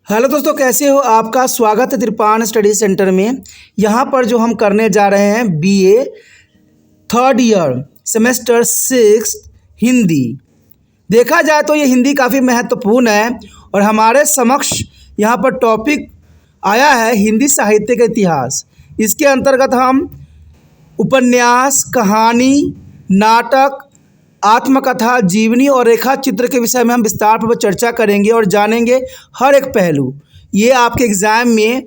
Hello दोस्तों, कैसे हो? आपका स्वागत है त्रिपान स्टडी सेंटर में। यहाँ पर जो हम करने जा रहे हैं BA third year semester 6 Hindi. देखा जाए तो ये हिंदी काफ़ी महत्वपूर्ण है और हमारे समक्ष यहाँ पर टॉपिक आया है हिंदी साहित्य का इतिहास। इसके अंतर्गत हम उपन्यास, कहानी, नाटक, आत्मकथा, जीवनी और रेखा चित्र के विषय में हम विस्तार पूर्वक चर्चा करेंगे और जानेंगे हर एक पहलू। ये आपके एग्ज़ाम में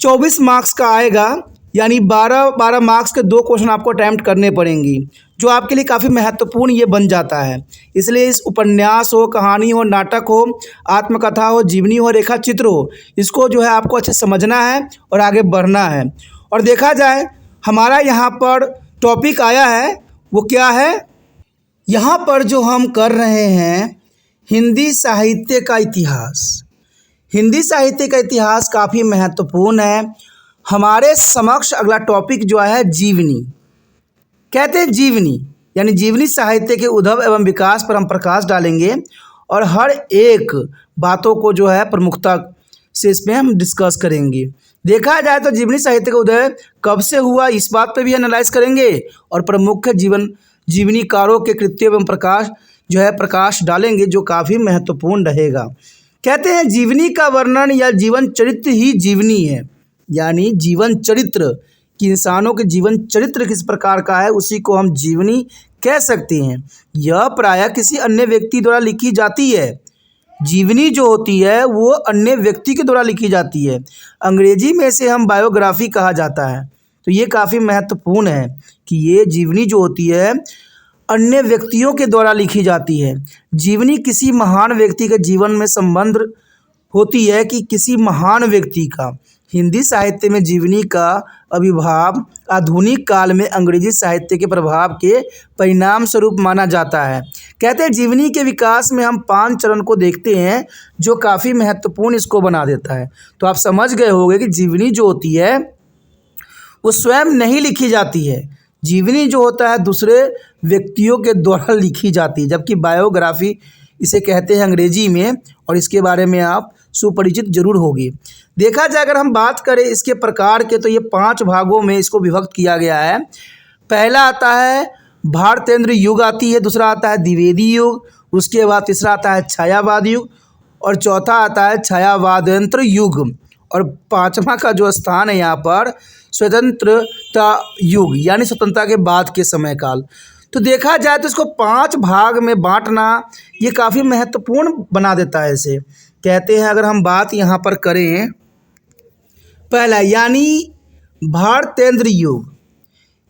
24 मार्क्स का आएगा, यानी 12 मार्क्स के 2 क्वेश्चन आपको अटैम्प्ट करने पड़ेंगी, जो आपके लिए काफ़ी महत्वपूर्ण ये बन जाता है। इसलिए इस उपन्यास हो, कहानी हो, नाटक हो, आत्मकथा हो, जीवनी हो, रेखा चित्र हो, इसको जो है आपको अच्छे समझना है और आगे बढ़ना है। और देखा जाए हमारा यहाँ पर टॉपिक आया है, वो क्या है? यहाँ पर जो हम कर रहे हैं हिंदी साहित्य का इतिहास। हिंदी साहित्य का इतिहास काफ़ी महत्वपूर्ण है। हमारे समक्ष अगला टॉपिक जो है जीवनी। कहते हैं जीवनी, यानी जीवनी साहित्य के उद्भव एवं विकास पर हम प्रकाश डालेंगे और हर एक बातों को जो है प्रमुखता से इसमें हम डिस्कस करेंगे। देखा जाए तो जीवनी साहित्य का उदय कब से हुआ, इस बात पे भी एनालाइज करेंगे और प्रमुख जीवनीकारों के कृत्य एवं प्रकाश डालेंगे, जो काफ़ी महत्वपूर्ण रहेगा। कहते हैं जीवनी का वर्णन या जीवन चरित्र ही जीवनी है, यानी जीवन चरित्र कि इंसानों के जीवन चरित्र किस प्रकार का है उसी को हम जीवनी कह सकते हैं। यह प्रायः किसी अन्य व्यक्ति द्वारा लिखी जाती है। जीवनी जो होती है वो अन्य व्यक्ति के द्वारा लिखी जाती है। अंग्रेजी में से हम बायोग्राफी कहा जाता है। तो ये काफ़ी महत्वपूर्ण है कि ये जीवनी जो होती है अन्य व्यक्तियों के द्वारा लिखी जाती है। जीवनी किसी महान व्यक्ति के जीवन में संबंध होती है कि किसी महान व्यक्ति का। हिंदी साहित्य में जीवनी का आविर्भाव आधुनिक काल में अंग्रेजी साहित्य के प्रभाव के परिणाम स्वरूप माना जाता है। कहते हैं जीवनी के विकास में हम 5 चरण को देखते हैं, जो काफ़ी महत्वपूर्ण इसको बना देता है। तो आप समझ गए होंगे कि जीवनी जो होती है वो स्वयं नहीं लिखी जाती है। जीवनी जो होता है दूसरे व्यक्तियों के द्वारा लिखी जाती है, जबकि बायोग्राफी इसे कहते हैं अंग्रेजी में, और इसके बारे में आप सुपरिचित जरूर होगी। देखा जाए अगर हम बात करें इसके प्रकार के, तो ये 5 भागों में इसको विभक्त किया गया है। पहला आता है भारतेंद्र युग आती है, दूसरा आता है द्विवेदी युग, उसके बाद तीसरा आता है छायावाद युग और चौथा आता है छायावादयंत्र युग, और 5वां का जो स्थान है यहाँ पर स्वतंत्रता युग, यानी स्वतंत्रता के बाद के समय काल। तो देखा जाए तो इसको 5 भाग में बांटना ये काफ़ी महत्वपूर्ण बना देता है इसे। कहते हैं अगर हम बात यहाँ पर करें, पहला यानी भारतेंद्र युग।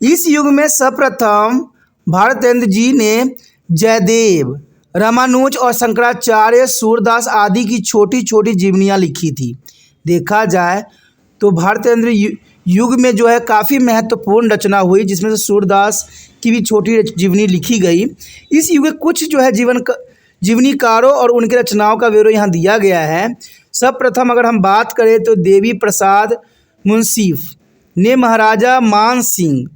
इस युग में सर्वप्रथम भारतेंद्र जी ने जयदेव, रामानुज और शंकराचार्य, सूरदास आदि की छोटी छोटी जीवनियाँ लिखी थी। देखा जाए तो भारतेंद्र युग में जो है काफ़ी महत्वपूर्ण रचना हुई, जिसमें से सूरदास की भी छोटी जीवनी लिखी गई। इस युग में कुछ जो है जीवनीकारों और उनकी रचनाओं का विवरण यहाँ दिया गया है। सर्वप्रथम अगर हम बात करें तो देवी प्रसाद मुंसिफ ने महाराजा मान सिंह,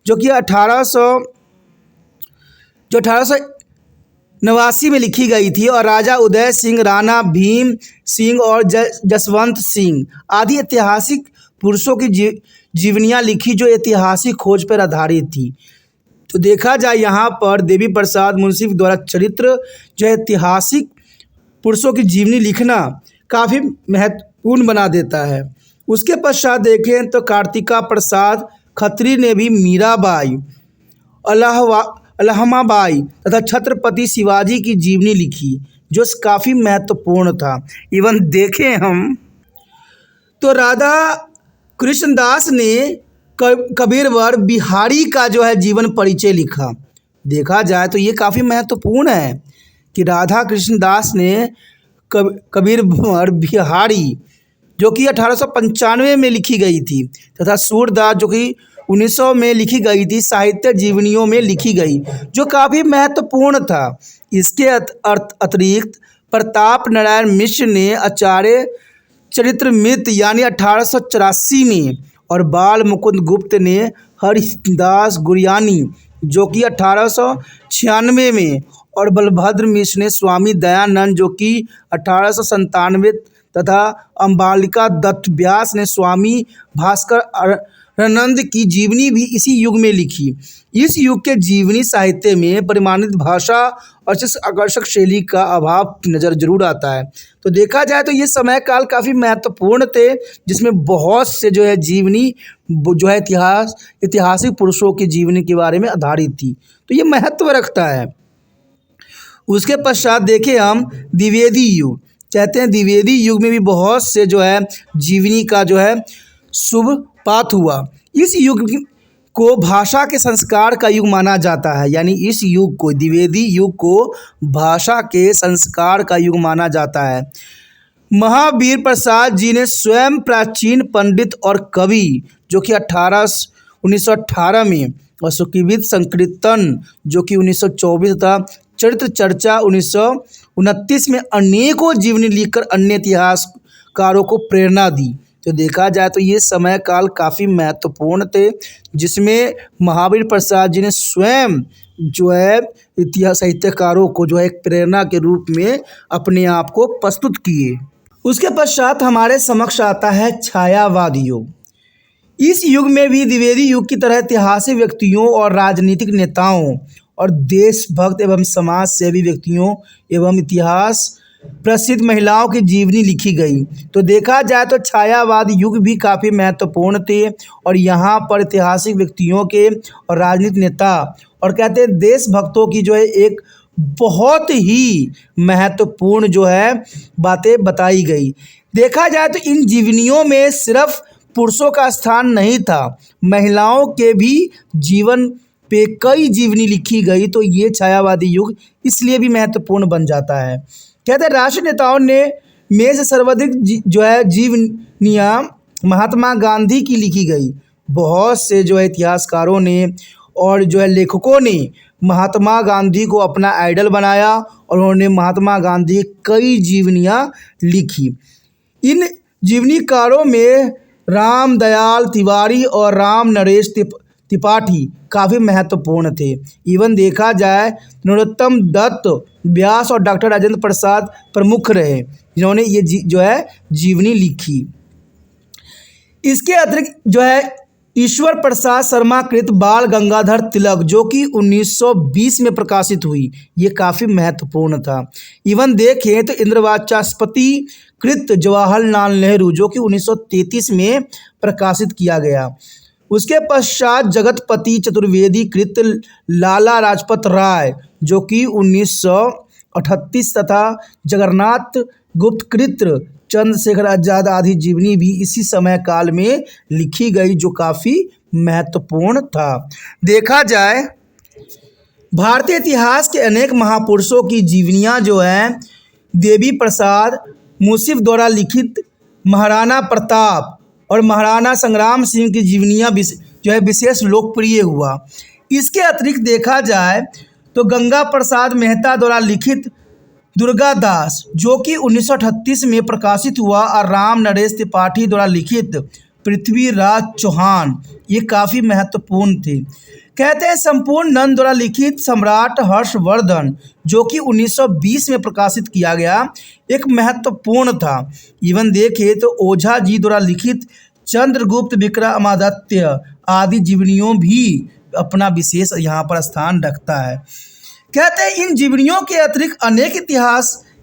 जो कि 1889 में लिखी गई थी, और राजा उदय सिंह, राणा भीम सिंह और जसवंत सिंह आदि ऐतिहासिक पुरुषों की जीवनियाँ लिखी, जो ऐतिहासिक खोज पर आधारित थी। तो देखा जाए यहाँ पर देवी प्रसाद मुंसिफ द्वारा चरित्र जो ऐतिहासिक पुरुषों की जीवनी लिखना काफ़ी महत्वपूर्ण बना देता है। उसके पश्चात देखें तो कार्तिका प्रसाद खत्री ने भी मीराबाई, अलाहाबाई तथा छत्रपति शिवाजी की जीवनी लिखी, जो काफ़ी महत्वपूर्ण था। इवन देखें हम तो राधा कृष्णदास ने कबीरवर बिहारी का जो है जीवन परिचय लिखा। देखा जाए तो ये काफ़ी महत्वपूर्ण है कि राधा कृष्णदास ने कबीरवर बिहारी, जो कि 1895 में लिखी गई थी, तथा सूरदास जो कि 1900 में लिखी गई थी, साहित्य जीवनियों में लिखी गई, जो काफ़ी महत्वपूर्ण था। इसके अतिरिक्त प्रताप नारायण मिश्र ने आचार्य चरितमृत यानी 1884 में, और बाल मुकुंद गुप्त ने हरिदास गुरयानी जो कि 1896 में, और बलभद्र मिश्र ने स्वामी दयानंद जो कि 1897 तथा अंबालिका दत्त व्यास ने स्वामी भास्करानंद की जीवनी भी इसी युग में लिखी। इस युग के जीवनी साहित्य में परिमाणित भाषा और आकर्षक शैली का अभाव नज़र जरूर आता है। तो देखा जाए तो ये समय काल काफ़ी महत्वपूर्ण थे, जिसमें बहुत से जो है जीवनी जो है ऐतिहासिक पुरुषों की जीवनी के बारे में आधारित थी, तो ये महत्व रखता है। उसके पश्चात देखें हम द्विवेदी युग, कहते हैं द्विवेदी युग में भी बहुत से जो है जीवनी का जो है शुभपात हुआ। इस युग को भाषा के संस्कार का युग माना जाता है, यानी इस युग को, द्विवेदी युग को भाषा के संस्कार का युग माना जाता है। महावीर प्रसाद जी ने स्वयं प्राचीन पंडित और कवि जो कि 1918 में, और सुकीर्ति संकीर्तन जो कि 1924 तथा चरित्र चर्चा 1929 में अनेकों जीवनी लिखकर अन्य इतिहासकारों को प्रेरणा दी। तो देखा जाए तो ये समय काल काफ़ी महत्वपूर्ण थे, जिसमें महावीर प्रसाद जी ने स्वयं जो है इतिहास साहित्यकारों को जो है एक प्रेरणा के रूप में अपने आप को प्रस्तुत किए। उसके पश्चात हमारे समक्ष आता है छायावाद युग। इस युग में भी द्विवेदी युग की तरह ऐतिहासिक व्यक्तियों और राजनीतिक नेताओं और देशभक्त एवं समाज सेवी व्यक्तियों एवं इतिहास प्रसिद्ध महिलाओं की जीवनी लिखी गई। तो देखा जाए तो छायावाद युग भी काफ़ी महत्वपूर्ण थे, और यहाँ पर ऐतिहासिक व्यक्तियों के और राजनीतिक नेता और कहते हैं देशभक्तों की जो है एक बहुत ही महत्वपूर्ण जो है बातें बताई गई। देखा जाए तो इन जीवनियों में सिर्फ पुरुषों का स्थान नहीं था, महिलाओं के भी जीवन पे कई जीवनी लिखी गई। तो ये छायावादी युग इसलिए भी महत्वपूर्ण बन जाता है। कहते हैं राष्ट्रीय नेताओं ने में से सर्वाधिक जो है जीवनियाँ महात्मा गांधी की लिखी गई। बहुत से जो है इतिहासकारों ने और जो है लेखकों ने महात्मा गांधी को अपना आइडल बनाया, और उन्होंने महात्मा गांधी कई जीवनियाँ लिखी। इन जीवनीकारों में राम दयाल तिवारी और राम नरेश त्रिपाठी काफ़ी महत्वपूर्ण थे। इवन देखा जाए नरोत्तम दत्त व्यास और डॉक्टर राजेंद्र प्रसाद प्रमुख रहे, जिन्होंने ये जो है जीवनी लिखी। इसके अतिरिक्त जो है ईश्वर प्रसाद शर्मा कृत बाल गंगाधर तिलक जो कि 1920 में प्रकाशित हुई, ये काफ़ी महत्वपूर्ण था। इवन देखें तो इंद्रवाचास्पति कृत जवाहरलाल नेहरू जो कि 1933 में प्रकाशित किया गया। उसके पश्चात जगतपति चतुर्वेदी कृत लाला लाजपत राय जो कि 1938 तथा जगन्नाथ गुप्त कृत चंद्रशेखर आजाद आदि जीवनी भी इसी समय काल में लिखी गई, जो काफ़ी महत्वपूर्ण था। देखा जाए भारतीय इतिहास के अनेक महापुरुषों की जीवनियाँ जो हैं देवी प्रसाद मुंशी द्वारा लिखित महाराणा प्रताप और महाराणा संग्राम सिंह की जीवनियाँ जो है विशेष लोकप्रिय हुआ। इसके अतिरिक्त देखा जाए तो गंगा प्रसाद मेहता द्वारा लिखित दुर्गा दास जो कि 1938 में प्रकाशित हुआ, और राम नरेश त्रिपाठी द्वारा लिखित पृथ्वीराज चौहान ये काफ़ी महत्वपूर्ण थे। कहते हैं संपूर्ण नंद द्वारा लिखित सम्राट हर्षवर्धन जो कि 1920 में प्रकाशित किया गया एक महत्वपूर्ण था। इवन देखे तो ओझा जी द्वारा लिखित चंद्रगुप्त विक्रमादित्य आदि जीवनियों भी अपना विशेष यहाँ पर स्थान रखता है। कहते हैं इन जीवनियों के अतिरिक्त अनेक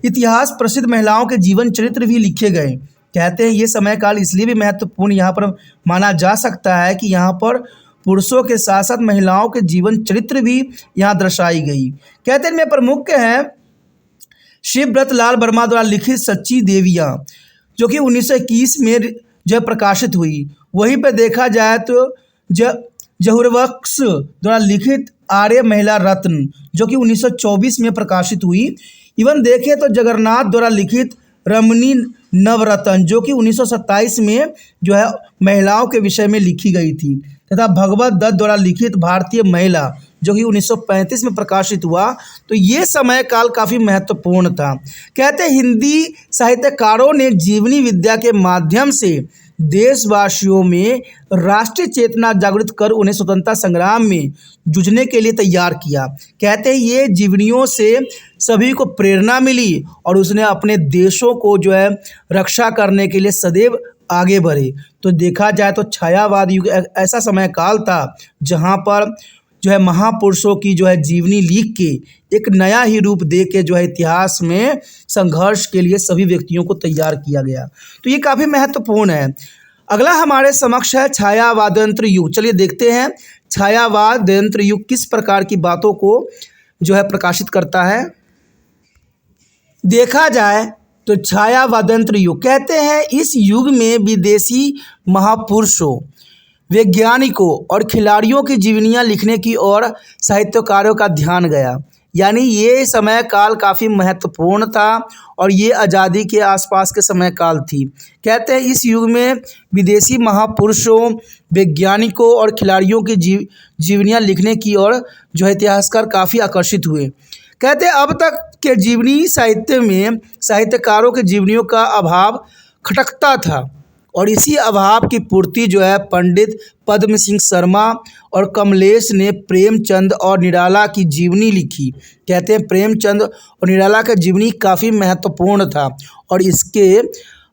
इतिहास प्रसिद्ध महिलाओं के जीवन चरित्र भी लिखे गए। कहते हैं ये समय काल इसलिए भी महत्वपूर्ण यहाँ पर माना जा सकता है कि यहाँ पर पुरुषों के साथ साथ महिलाओं के जीवन चरित्र भी यहाँ दर्शाई गई। कहते हैं इनमें प्रमुख हैं शिवव्रत लाल वर्मा द्वारा लिखित सच्ची देवियाँ जो कि 1921 में जो प्रकाशित हुई। वहीं पर देखा जाए तो जहुरबख्श द्वारा लिखित आर्य महिला रत्न जो कि 1924 में प्रकाशित हुई। इवन देखें तो जगन्नाथ द्वारा लिखित रमणी नवरत्न जो कि 1927 में जो है महिलाओं के विषय में लिखी गई थी, तथा भगवत दत्त द्वारा लिखित भारतीय महिला जो कि 1935 में प्रकाशित हुआ। तो ये समय काल काफ़ी महत्वपूर्ण था। कहते हिंदी साहित्यकारों ने जीवनी विद्या के माध्यम से देशवासियों में राष्ट्रीय चेतना जागृत कर उन्हें स्वतंत्रता संग्राम में जूझने के लिए तैयार किया। कहते हैं ये जीवनियों से सभी को प्रेरणा मिली और उसने अपने देशों को जो है रक्षा करने के लिए सदैव आगे बढ़े। तो देखा जाए तो छायावाद युग ऐसा समय काल था जहाँ पर जो है महापुरुषों की जो है जीवनी लिख के एक नया ही रूप दे के जो है इतिहास में संघर्ष के लिए सभी व्यक्तियों को तैयार किया गया। तो ये काफ़ी महत्वपूर्ण है। अगला हमारे समक्ष है छायावादयंत्र युग। चलिए देखते हैं छायावादयंत्र युग किस प्रकार की बातों को जो है प्रकाशित करता है। देखा जाए तो छायावादयंत्र युग कहते हैं इस युग में विदेशी महापुरुषों, वैज्ञानिकों और खिलाड़ियों की जीवनियाँ लिखने की ओर साहित्यकारों का ध्यान गया। यानी ये समय काल काफ़ी महत्वपूर्ण था और ये आज़ादी के आसपास के समय काल थी। कहते हैं इस युग में विदेशी महापुरुषों, वैज्ञानिकों और खिलाड़ियों की जीवनियाँ लिखने की ओर जो है इतिहासकार काफ़ी आकर्षित हुए। कहते हैं अब तक के जीवनी साहित्य में साहित्यकारों की जीवनियों का अभाव खटकता था और इसी अभाव की पूर्ति जो है पंडित पद्म सिंह शर्मा और कमलेश ने प्रेमचंद और निराला की जीवनी लिखी। कहते हैं प्रेमचंद और निराला का जीवनी काफ़ी महत्वपूर्ण था और इसके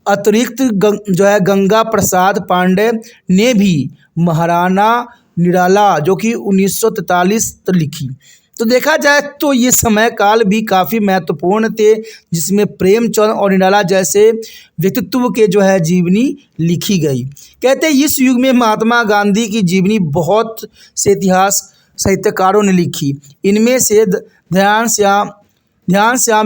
अतिरिक्त जो है गंगा प्रसाद पांडे ने भी महाराणा निराला जो कि 1943 लिखी। तो देखा जाए तो ये समय काल भी काफ़ी महत्वपूर्ण थे जिसमें प्रेमचंद और निराला जैसे व्यक्तित्व के जो है जीवनी लिखी गई। कहते हैं इस युग में महात्मा गांधी की जीवनी बहुत से इतिहास साहित्यकारों ने लिखी। इनमें से ध्यान श्याम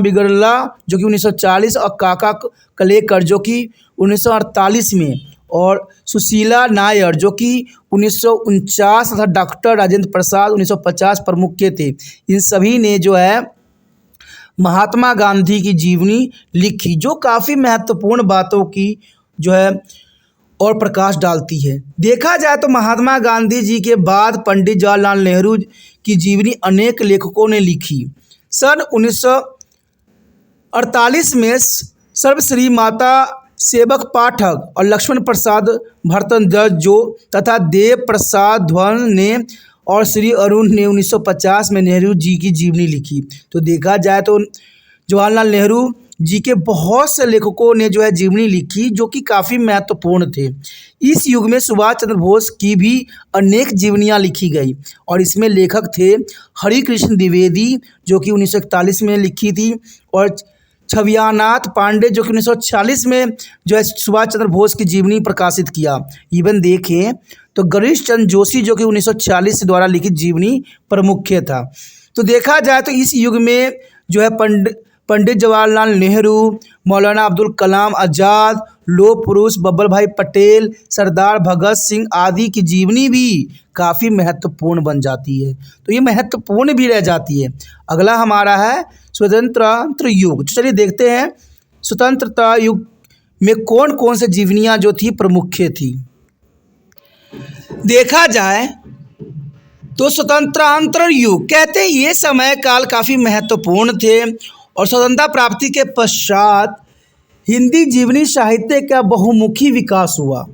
बिरला जो कि 1940 और काका कलेकर जो कि 1948 में और सुशीला नायर जो कि 1949 तथा डॉक्टर राजेंद्र प्रसाद 1950 प्रमुख के थे। इन सभी ने जो है महात्मा गांधी की जीवनी लिखी जो काफ़ी महत्वपूर्ण बातों की जो है और प्रकाश डालती है। देखा जाए तो महात्मा गांधी जी के बाद पंडित जवाहरलाल नेहरू की जीवनी अनेक लेखकों ने लिखी। सन 1948 में सर्वश्री माता सेवक पाठक और लक्ष्मण प्रसाद भरतंजर जो तथा देव प्रसाद ध्वन ने और श्री अरुण ने 1950 में नेहरू जी की जीवनी लिखी। तो देखा जाए तो जवाहरलाल नेहरू जी के बहुत से लेखकों ने जो है जीवनी लिखी जो कि काफ़ी महत्वपूर्ण थे। इस युग में सुभाष चंद्र बोस की भी अनेक जीवनियाँ लिखी गई और इसमें लेखक थे हरिकृष्ण द्विवेदी जो कि 1941 में लिखी थी और छवियानाथ पांडे जो कि 1946 में जो है सुभाष चंद्र बोस की जीवनी प्रकाशित किया। इवन देखें तो गिरीश चंद्र जोशी जो कि 1946 द्वारा लिखित जीवनी प्रमुख था। तो देखा जाए तो इस युग में जो है पंडित जवाहरलाल नेहरू, मौलाना अब्दुल कलाम आज़ाद, लौह पुरुष बब्बर भाई पटेल, सरदार भगत सिंह आदि की जीवनी भी काफ़ी महत्वपूर्ण बन जाती है। तो ये महत्वपूर्ण भी रह जाती है। अगला हमारा है स्वतंत्र युग। चलिए देखते हैं स्वतंत्रता युग में कौन कौन से जीवनियाँ जो थी प्रमुख थी। देखा जाए तो स्वतंत्र युग कहते हैं ये समय काल काफ़ी महत्वपूर्ण थे और स्वतंत्रता प्राप्ति के पश्चात हिंदी जीवनी साहित्य का बहुमुखी विकास हुआ।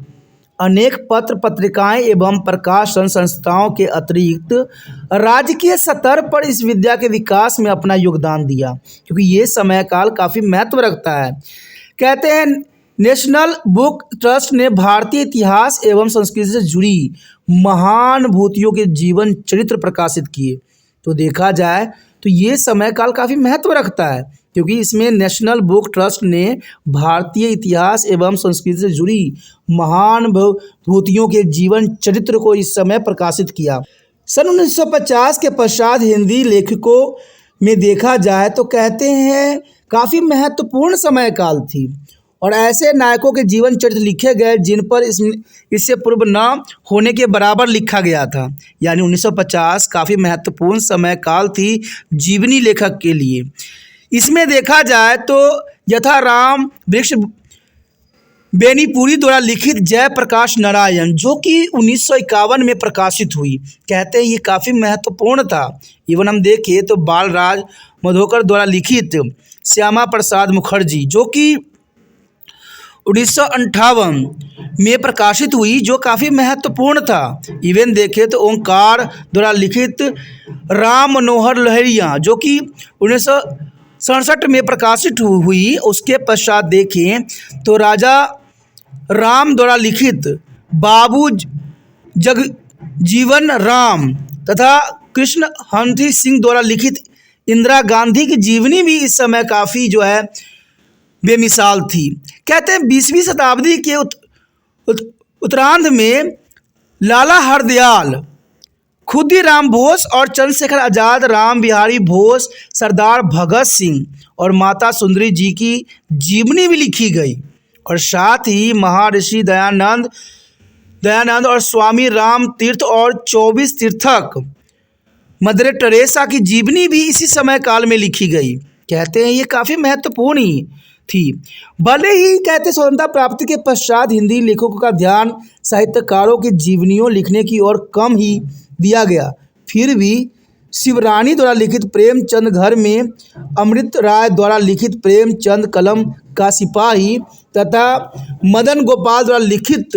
अनेक पत्र पत्रिकाएं एवं प्रकाशन संस्थाओं के अतिरिक्त राजकीय स्तर पर इस विद्या के विकास में अपना योगदान दिया क्योंकि ये समय काल काफ़ी महत्व रखता है। कहते हैं नेशनल बुक ट्रस्ट ने भारतीय इतिहास एवं संस्कृति से जुड़ी महान भूतियों के जीवन चरित्र प्रकाशित किए। तो देखा जाए तो ये समय काल काफ़ी महत्व रखता है क्योंकि इसमें नेशनल बुक ट्रस्ट ने भारतीय इतिहास एवं संस्कृति से जुड़ी महान भूतियों के जीवन चरित्र को इस समय प्रकाशित किया। सन 1950 के पश्चात हिंदी लेखकों में देखा जाए तो कहते हैं काफ़ी महत्वपूर्ण समय काल थी और ऐसे नायकों के जीवन चरित्र लिखे गए जिन पर इससे पूर्व न होने के बराबर लिखा गया था। यानी 1950 काफ़ी महत्वपूर्ण समय काल थी जीवनी लेखक के लिए। इसमें देखा जाए तो यथाराम वृक्ष बेनीपुरी द्वारा लिखित जयप्रकाश नारायण जो कि 1951 में प्रकाशित हुई। कहते हैं ये काफ़ी महत्वपूर्ण था। इवन हम देखें तो बालराज मधोकर द्वारा लिखित श्यामा प्रसाद मुखर्जी जो कि 1958 में प्रकाशित हुई, जो काफ़ी महत्वपूर्ण था। इवन देखें तो ओंकार द्वारा लिखित राम मनोहर लोहिया, जो कि 1967 में प्रकाशित हुई। उसके पश्चात देखें तो राजा राम द्वारा लिखित बाबू जगजीवन राम तथा कृष्ण हंती सिंह द्वारा लिखित इंदिरा गांधी की जीवनी भी इस समय काफ़ी जो है बेमिसाल थी। कहते हैं 20वीं शताब्दी के उत्तरार्ध में लाला हरदयाल, खुदीराम बोस और चंद्रशेखर आज़ाद, राम बिहारी बोस, सरदार भगत सिंह और माता सुंदरी जी की जीवनी भी लिखी गई। और साथ ही महर्षि दयानंद और स्वामी राम तीर्थ और 24 तीर्थक मदर टेरेसा की जीवनी भी इसी समय काल में लिखी गई। कहते हैं ये काफ़ी महत्वपूर्ण ही थी। भले ही कहते स्वतंत्रता प्राप्ति के पश्चात हिंदी लेखकों का ध्यान साहित्यकारों की जीवनियों लिखने की ओर कम ही दिया गया, फिर भी शिवरानी द्वारा लिखित प्रेमचंद घर में, अमृत राय द्वारा लिखित प्रेमचंद कलम का सिपाही तथा मदन गोपाल द्वारा लिखित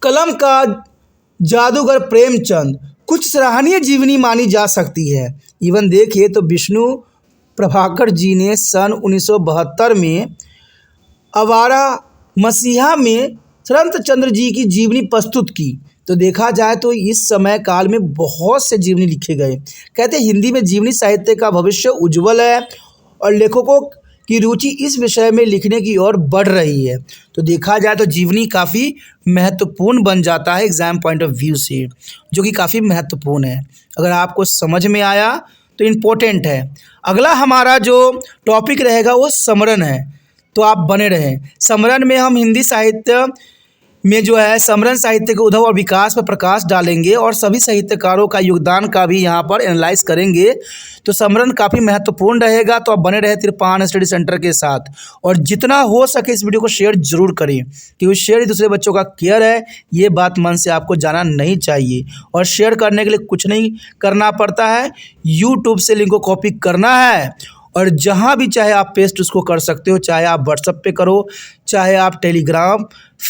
कलम का जादूगर प्रेमचंद कुछ सराहनीय जीवनी मानी जा सकती है। इवन देखिए तो विष्णु प्रभाकर जी ने सन 1972 में आवारा मसीहा में शरत चंद्र जी की जीवनी प्रस्तुत की। तो देखा जाए तो इस समय काल में बहुत से जीवनी लिखे गए। कहते हैं हिंदी में जीवनी साहित्य का भविष्य उज्जवल है और लेखकों की रुचि इस विषय में लिखने की ओर बढ़ रही है। तो देखा जाए तो जीवनी काफ़ी महत्वपूर्ण बन जाता है एग्ज़ाम पॉइंट ऑफ व्यू से, जो कि काफ़ी महत्वपूर्ण है। अगर आपको समझ में आया तो इम्पोर्टेंट है। अगला हमारा जो टॉपिक रहेगा वो समरण है, तो आप बने रहें। समरण में हम हिंदी साहित्य में जो है समरण साहित्य के उद्भव और विकास पर प्रकाश डालेंगे और सभी साहित्यकारों का योगदान का भी यहाँ पर एनालाइज करेंगे। तो समरण काफ़ी महत्वपूर्ण रहेगा, तो आप बने रहे तिरपान स्टडी सेंटर के साथ। और जितना हो सके इस वीडियो को शेयर जरूर करें, क्योंकि शेयर ही दूसरे बच्चों का केयर है। ये बात मन से आपको जाना नहीं चाहिए। और शेयर करने के लिए कुछ नहीं करना पड़ता है, यूट्यूब से लिंक को कॉपी करना है और जहाँ भी चाहे आप पेस्ट उसको कर सकते हो, चाहे आप व्हाट्सएप पे करो, चाहे आप टेलीग्राम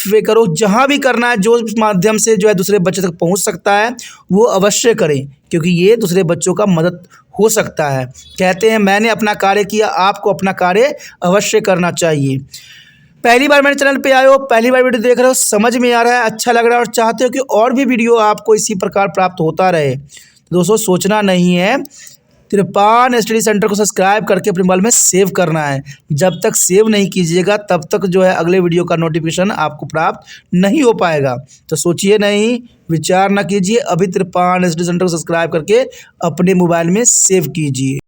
पे करो, जहाँ भी करना है, जो माध्यम से जो है दूसरे बच्चे तक पहुँच सकता है वो अवश्य करें, क्योंकि ये दूसरे बच्चों का मदद हो सकता है। कहते हैं मैंने अपना कार्य किया, आपको अपना कार्य अवश्य करना चाहिए। पहली बार मेरे चैनल पे आए हो, पहली बार वीडियो देख रहे हो, समझ में आ रहा है, अच्छा लग रहा है और चाहते हो कि और भी वीडियो आपको इसी प्रकार प्राप्त होता रहे, दोस्तों सोचना नहीं है, तिरपान स्टडी सेंटर को सब्सक्राइब करके अपने मोबाइल में सेव करना है। जब तक सेव नहीं कीजिएगा तब तक जो है अगले वीडियो का नोटिफिकेशन आपको प्राप्त नहीं हो पाएगा। तो सोचिए नहीं, विचार ना कीजिए, अभी तिरपान स्टडी सेंटर को सब्सक्राइब करके अपने मोबाइल में सेव कीजिए।